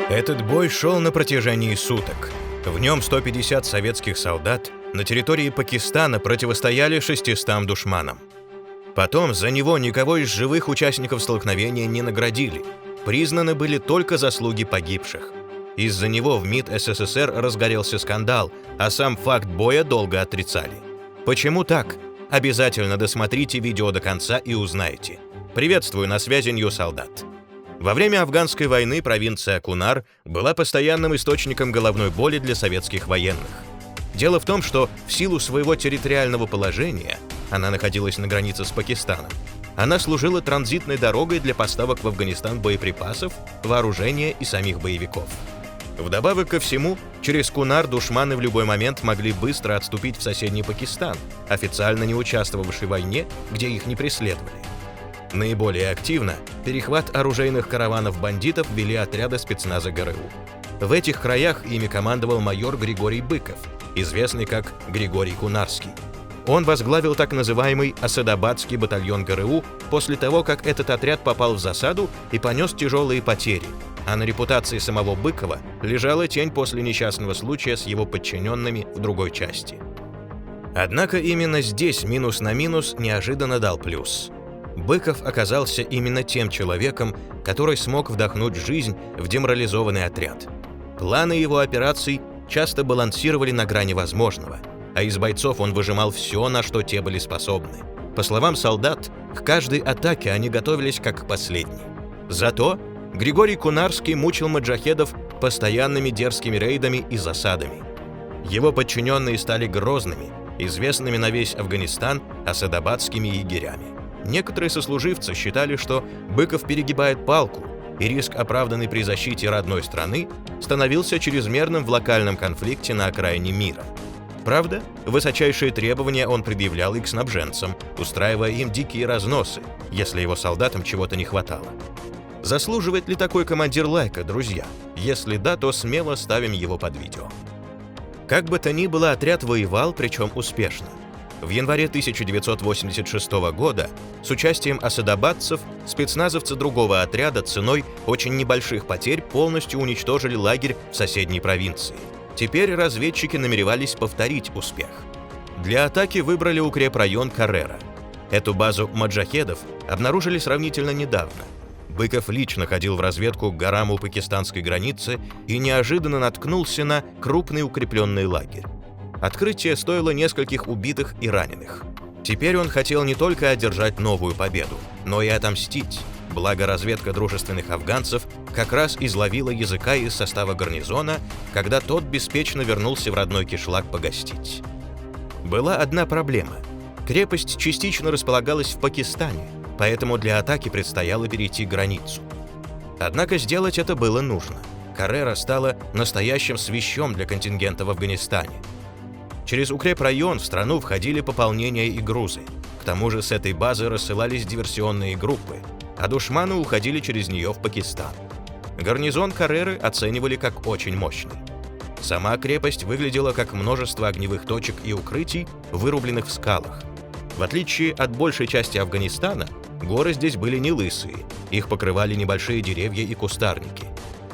Этот бой шел на протяжении суток. В нем 150 советских солдат на территории Пакистана противостояли 600 душманам. Потом за него никого из живых участников столкновения не наградили. Признаны были только заслуги погибших. Из-за него в МИД СССР разгорелся скандал, а сам факт боя долго отрицали. Почему так? Обязательно досмотрите видео до конца и узнаете. Приветствую, на связи Нью Солдат. Во время афганской войны провинция Кунар была постоянным источником головной боли для советских военных. Дело в том, что в силу своего территориального положения она находилась на границе с Пакистаном. Она служила транзитной дорогой для поставок в Афганистан боеприпасов, вооружения и самих боевиков. Вдобавок ко всему, через Кунар душманы в любой момент могли быстро отступить в соседний Пакистан, официально не участвовавший в войне, где их не преследовали. Наиболее активно перехват оружейных караванов бандитов вели отряды спецназа ГРУ. В этих краях ими командовал майор Григорий Быков, известный как Григорий Кунарский. Он возглавил так называемый Асадабадский батальон ГРУ после того, как этот отряд попал в засаду и понес тяжелые потери, а на репутации самого Быкова лежала тень после несчастного случая с его подчиненными в другой части. Однако именно здесь минус на минус неожиданно дал плюс. Быков оказался именно тем человеком, который смог вдохнуть жизнь в деморализованный отряд. Планы его операций часто балансировали на грани возможного, а из бойцов он выжимал все, на что те были способны. По словам солдат, к каждой атаке они готовились как к последней. Зато Григорий Кунарский мучил маджахедов постоянными дерзкими рейдами и засадами. Его подчиненные стали грозными, известными на весь Афганистан асадабадскими егерями. Некоторые сослуживцы считали, что Быков перегибает палку, и риск, оправданный при защите родной страны, становился чрезмерным в локальном конфликте на окраине мира. Правда, высочайшие требования он предъявлял и к снабженцам, устраивая им дикие разносы, если его солдатам чего-то не хватало. Заслуживает ли такой командир лайка, друзья? Если да, то смело ставим его под видео. Как бы то ни было, отряд воевал, причем успешно. В январе 1986 года с участием асадабадцев спецназовцы другого отряда ценой очень небольших потерь полностью уничтожили лагерь в соседней провинции. Теперь разведчики намеревались повторить успех. Для атаки выбрали укрепрайон Каррера. Эту базу маджахедов обнаружили сравнительно недавно. Быков лично ходил в разведку к горам у пакистанской границы и неожиданно наткнулся на крупный укрепленный лагерь. Открытие стоило нескольких убитых и раненых. Теперь он хотел не только одержать новую победу, но и отомстить, благо разведка дружественных афганцев как раз изловила языка из состава гарнизона, когда тот беспечно вернулся в родной кишлак погостить. Была одна проблема. Крепость частично располагалась в Пакистане, поэтому для атаки предстояло перейти границу. Однако сделать это было нужно. Каррера стала настоящим свищом для контингента в Афганистане. Через укрепрайон в страну входили пополнения и грузы. К тому же с этой базы рассылались диверсионные группы, а душманы уходили через нее в Пакистан. Гарнизон Карреры оценивали как очень мощный. Сама крепость выглядела как множество огневых точек и укрытий, вырубленных в скалах. В отличие от большей части Афганистана, горы здесь были не лысые, их покрывали небольшие деревья и кустарники.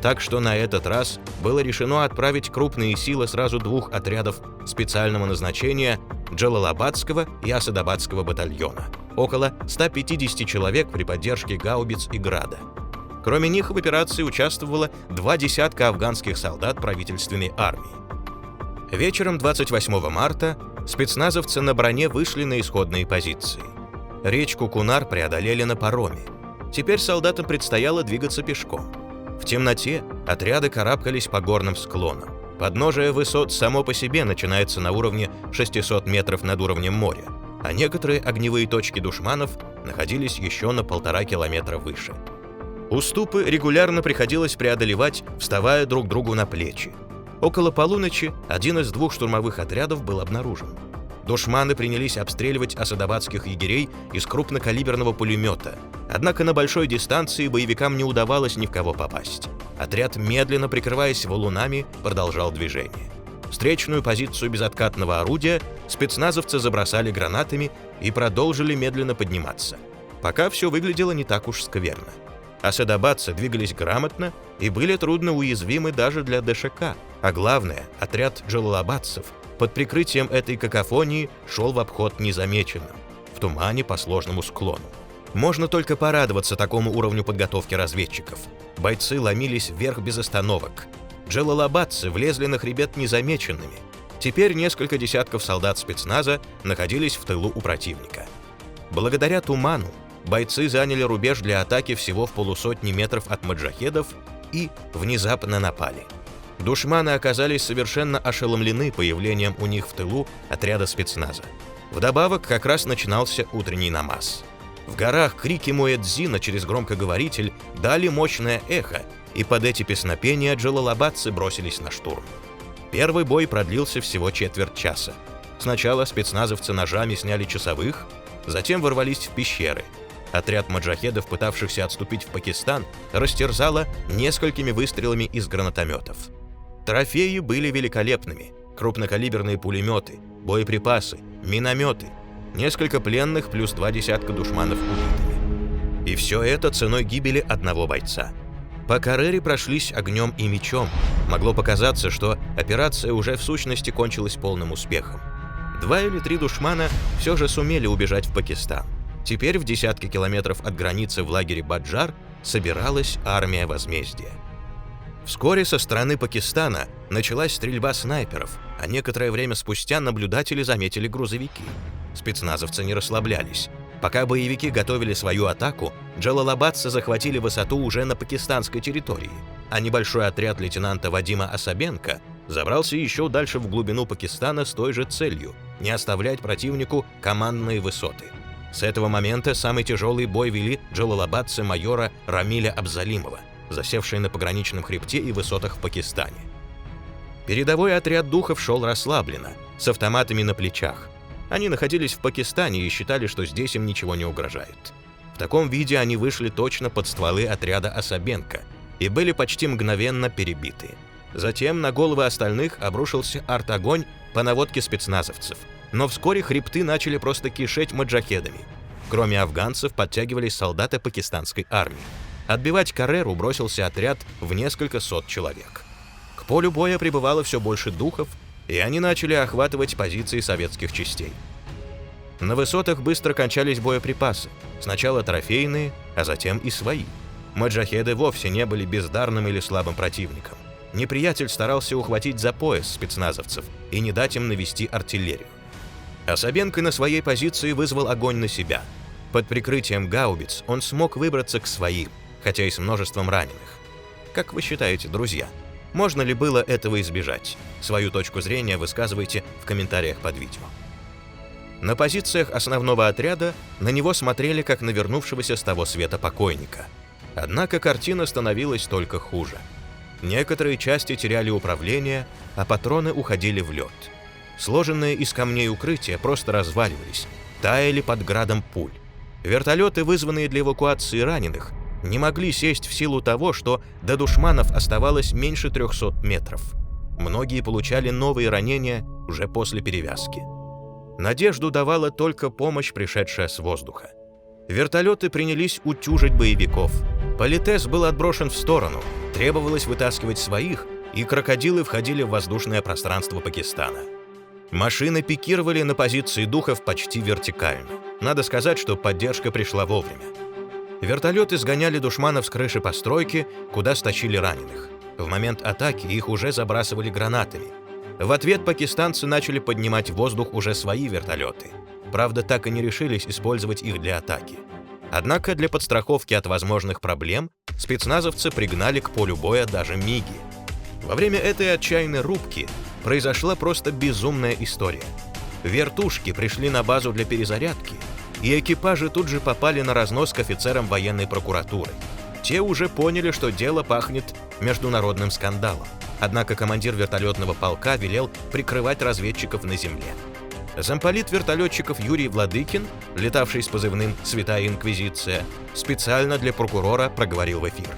Так что на этот раз было решено отправить крупные силы сразу двух отрядов специального назначения Джалалабадского и Асадабадского батальона, около 150 человек при поддержке гаубиц и града. Кроме них в операции участвовало 2 десятка афганских солдат правительственной армии. Вечером 28 марта спецназовцы на броне вышли на исходные позиции. Речку Кунар преодолели на пароме. Теперь солдатам предстояло двигаться пешком. В темноте отряды карабкались по горным склонам. Подножие высот само по себе начинается на уровне 600 метров над уровнем моря, а некоторые огневые точки душманов находились еще на 1,5 километра выше. Уступы регулярно приходилось преодолевать, вставая друг другу на плечи. Около полуночи один из 2 штурмовых отрядов был обнаружен. Душманы принялись обстреливать асадабадских егерей из крупнокалиберного пулемета, однако на большой дистанции боевикам не удавалось ни в кого попасть. Отряд, медленно прикрываясь валунами, продолжал движение. Встречную позицию безоткатного орудия спецназовцы забросали гранатами и продолжили медленно подниматься. Пока все выглядело не так уж скверно. Асадабадцы двигались грамотно и были трудно уязвимы даже для ДШК, а главное, отряд джалалабадцев под прикрытием этой какофонии шел в обход незамеченным, в тумане по сложному склону. Можно только порадоваться такому уровню подготовки разведчиков. Бойцы ломились вверх без остановок. Джалалабадцы влезли на хребет незамеченными. Теперь несколько десятков солдат спецназа находились в тылу у противника. Благодаря туману бойцы заняли рубеж для атаки всего в полусотни метров от маджахедов и внезапно напали. Душманы оказались совершенно ошеломлены появлением у них в тылу отряда спецназа. Вдобавок как раз начинался утренний намаз. В горах крики муэдзина через громкоговоритель дали мощное эхо, и под эти песнопения джалалабадцы бросились на штурм. Первый бой продлился всего четверть часа. Сначала спецназовцы ножами сняли часовых, затем ворвались в пещеры. Отряд маджахедов, пытавшихся отступить в Пакистан, растерзало несколькими выстрелами из гранатометов. Трофеи были великолепными: крупнокалиберные пулеметы, боеприпасы, минометы, несколько пленных плюс 2 десятка душманов убитыми. И все это ценой гибели одного бойца. По Карере прошлись огнем и мечом. Могло показаться, что операция уже в сущности кончилась полным успехом. 2 или 3 душмана все же сумели убежать в Пакистан. Теперь в десятки километров от границы в лагере Баджар собиралась армия возмездия. Вскоре со стороны Пакистана началась стрельба снайперов, а некоторое время спустя наблюдатели заметили грузовики. Спецназовцы не расслаблялись. Пока боевики готовили свою атаку, джалалабадцы захватили высоту уже на пакистанской территории, а небольшой отряд лейтенанта Вадима Асабенко забрался еще дальше в глубину Пакистана с той же целью – не оставлять противнику командные высоты. С этого момента самый тяжелый бой вели джалалабадцы майора Рамиля Абзалимова, засевшие на пограничном хребте и высотах в Пакистане. Передовой отряд духов шел расслабленно, с автоматами на плечах. Они находились в Пакистане и считали, что здесь им ничего не угрожает. В таком виде они вышли точно под стволы отряда Асабенко и были почти мгновенно перебиты. Затем на головы остальных обрушился арт-огонь по наводке спецназовцев, но вскоре хребты начали просто кишеть маджахедами. Кроме афганцев подтягивались солдаты пакистанской армии. Отбивать Кареру бросился отряд в несколько сот человек. К полю боя прибывало все больше духов, и они начали охватывать позиции советских частей. На высотах быстро кончались боеприпасы, сначала трофейные, а затем и свои. Маджахеды вовсе не были бездарным или слабым противником. Неприятель старался ухватить за пояс спецназовцев и не дать им навести артиллерию. Асабенко на своей позиции вызвал огонь на себя. Под прикрытием гаубиц он смог выбраться к своим, хотя и с множеством раненых. Как вы считаете, друзья, можно ли было этого избежать? Свою точку зрения высказывайте в комментариях под видео. На позициях основного отряда на него смотрели как на вернувшегося с того света покойника. Однако картина становилась только хуже. Некоторые части теряли управление, а патроны уходили в лед. Сложенные из камней укрытия просто разваливались, таяли под градом пуль. Вертолеты, вызванные для эвакуации раненых, не могли сесть в силу того, что до душманов оставалось меньше 300 метров. Многие получали новые ранения уже после перевязки. Надежду давала только помощь, пришедшая с воздуха. Вертолеты принялись утюжить боевиков. Политес был отброшен в сторону, требовалось вытаскивать своих, и крокодилы входили в воздушное пространство Пакистана. Машины пикировали на позиции духов почти вертикально. Надо сказать, что поддержка пришла вовремя. Вертолеты сгоняли душманов с крыши постройки, куда стащили раненых. В момент атаки их уже забрасывали гранатами. В ответ пакистанцы начали поднимать в воздух уже свои вертолеты. Правда, так и не решились использовать их для атаки. Однако для подстраховки от возможных проблем спецназовцы пригнали к полю боя даже МиГи. Во время этой отчаянной рубки произошла просто безумная история. Вертушки пришли на базу для перезарядки, и экипажи тут же попали на разнос к офицерам военной прокуратуры. Те уже поняли, что дело пахнет международным скандалом. Однако командир вертолетного полка велел прикрывать разведчиков на земле. Замполит вертолетчиков Юрий Владыкин, летавший с позывным «Святая Инквизиция», специально для прокурора проговорил в эфир: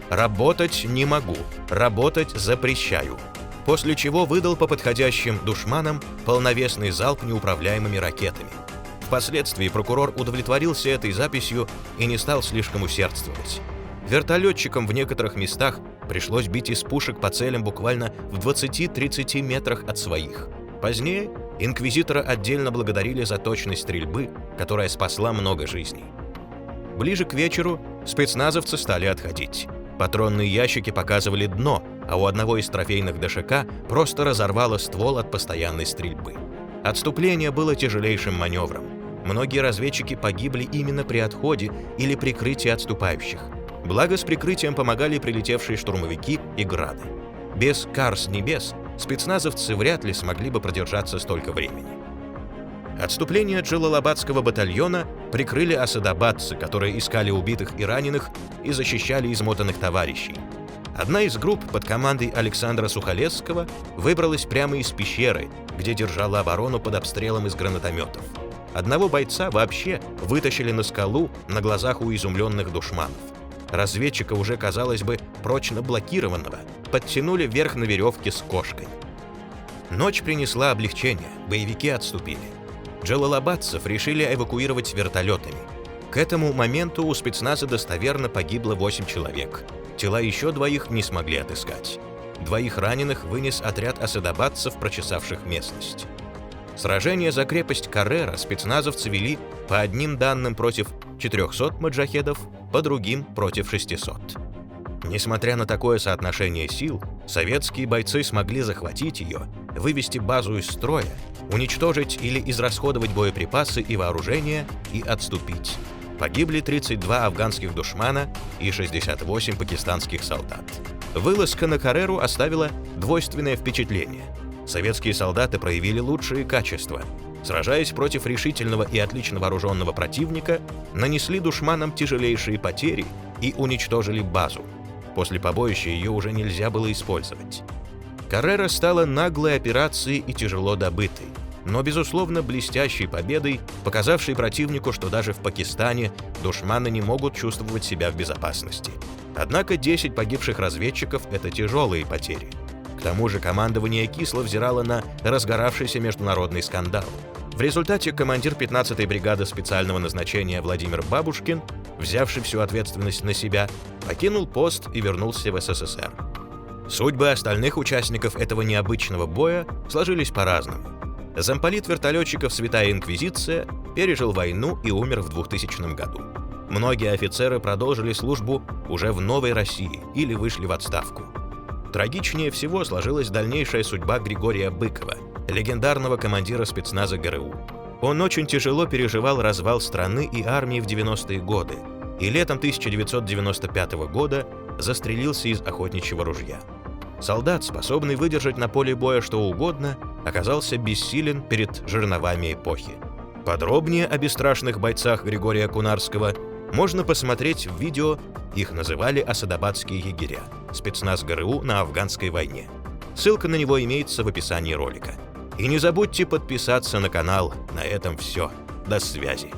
«Работать не могу, работать запрещаю», после чего выдал по подходящим душманам полновесный залп неуправляемыми ракетами. Впоследствии прокурор удовлетворился этой записью и не стал слишком усердствовать. Вертолетчикам в некоторых местах пришлось бить из пушек по целям буквально в 20-30 метрах от своих. Позднее инквизитора отдельно благодарили за точность стрельбы, которая спасла много жизней. Ближе к вечеру спецназовцы стали отходить. Патронные ящики показывали дно, а у одного из трофейных ДШК просто разорвало ствол от постоянной стрельбы. Отступление было тяжелейшим маневром. Многие разведчики погибли именно при отходе или прикрытии отступающих. Благо, с прикрытием помогали прилетевшие штурмовики и грады. Без кар с небес спецназовцы вряд ли смогли бы продержаться столько времени. Отступление Джалалабадского батальона прикрыли асадабадцы, которые искали убитых и раненых и защищали измотанных товарищей. Одна из групп под командой Александра Сухолесского выбралась прямо из пещеры, где держала оборону под обстрелом из гранатометов. Одного бойца вообще вытащили на скалу на глазах у изумленных душманов. Разведчика, уже, казалось бы, прочно блокированного, подтянули вверх на веревке с кошкой. Ночь принесла облегчение, боевики отступили. Джалалабадцев решили эвакуировать вертолетами. К этому моменту у спецназа достоверно погибло 8 человек. Тела еще 2 не смогли отыскать. 2 раненых вынес отряд асадабадцев, прочесавших местность. Сражение за крепость Каррера спецназовцы вели по одним данным против 400 маджахедов, по другим против 600. Несмотря на такое соотношение сил, советские бойцы смогли захватить ее, вывести базу из строя, уничтожить или израсходовать боеприпасы и вооружение и отступить. Погибли 32 афганских душмана и 68 пакистанских солдат. Вылазка на Карреру оставила двойственное впечатление. Советские солдаты проявили лучшие качества. Сражаясь против решительного и отлично вооруженного противника, нанесли душманам тяжелейшие потери и уничтожили базу. После побоища ее уже нельзя было использовать. Каррера стала наглой операцией и тяжело добытой, но, безусловно, блестящей победой, показавшей противнику, что даже в Пакистане душманы не могут чувствовать себя в безопасности. Однако 10 погибших разведчиков – это тяжелые потери. К тому же командование кисло взирало на разгоравшийся международный скандал. В результате командир 15-й бригады специального назначения Владимир Бабушкин, взявший всю ответственность на себя, покинул пост и вернулся в СССР. Судьбы остальных участников этого необычного боя сложились по-разному. Замполит вертолетчиков «Святая Инквизиция» пережил войну и умер в 2000 году. Многие офицеры продолжили службу уже в новой России или вышли в отставку. Трагичнее всего сложилась дальнейшая судьба Григория Быкова, легендарного командира спецназа ГРУ. Он очень тяжело переживал развал страны и армии в 90-е годы, и летом 1995 года застрелился из охотничьего ружья. Солдат, способный выдержать на поле боя что угодно, оказался бессилен перед жерновами эпохи. Подробнее о бесстрашных бойцах Григория Кунарского можно посмотреть в видео «Их называли асадабадские егеря. Спецназ ГРУ на афганской войне». Ссылка на него имеется в описании ролика. И не забудьте подписаться на канал. На этом все. До связи.